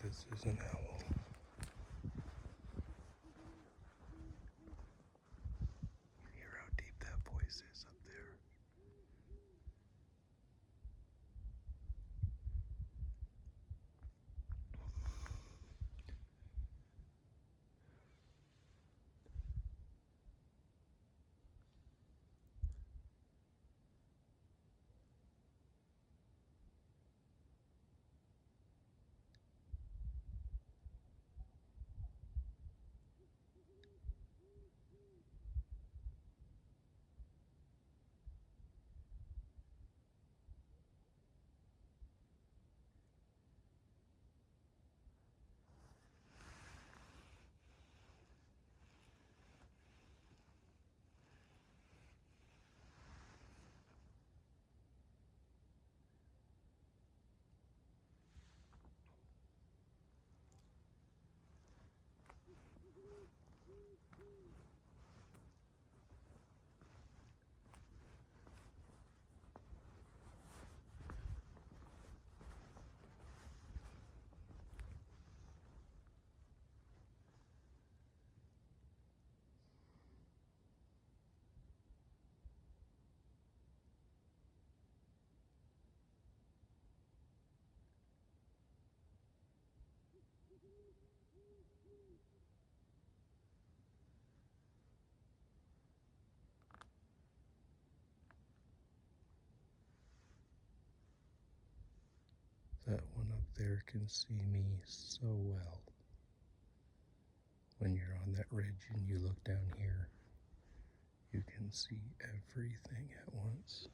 This is an owl. You hear how deep that voice is up there? That one up there can see me so well. When you're on that ridge and you look down here, you can see everything at once.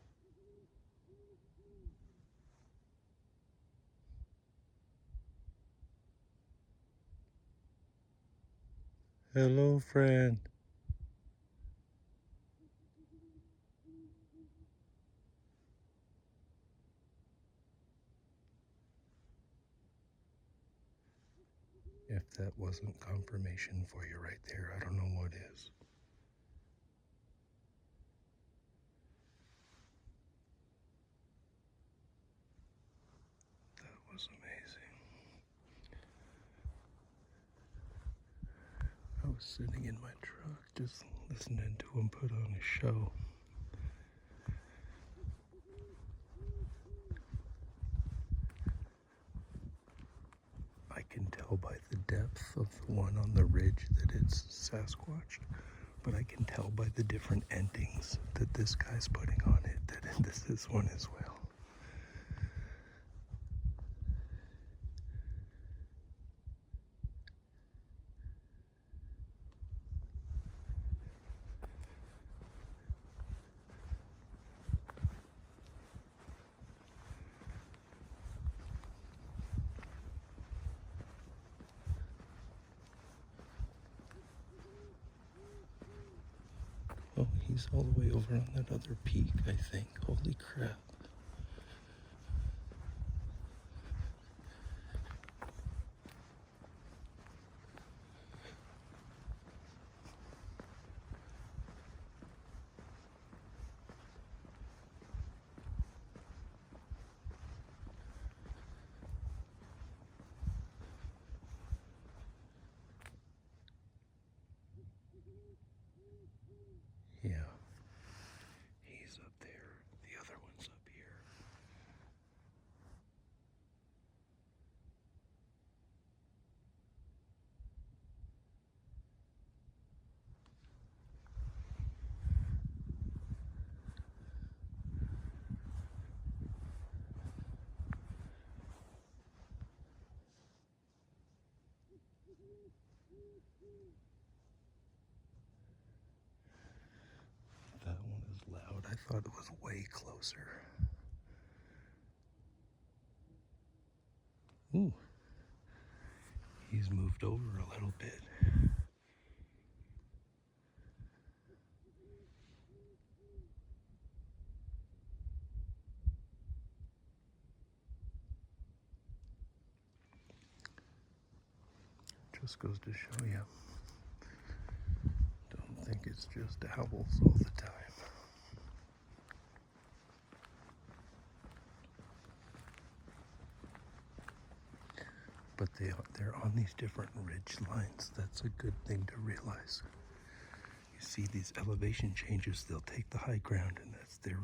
Hello, friend. If that wasn't confirmation for you right there, I don't know what is. That was amazing. I was sitting in my truck just listening to him put on a show. I can tell by the depth of the one on the ridge that it's Sasquatch, but I can tell by the different endings that this guy's putting on it that this is one as well. Oh, he's all the way over on that other peak, I think. Holy crap. Yeah. He's up there. The other one's up here. That one is loud. I thought it was way closer. Ooh. He's moved over a little bit. Just goes to show you. Don't think it's just owls all the time. but they're on these different ridge lines. That's a good thing to realize. You see these elevation changes, they'll take the high ground, and that's their,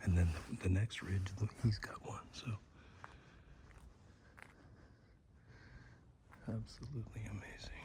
and then the next ridge, he's got one. So absolutely amazing.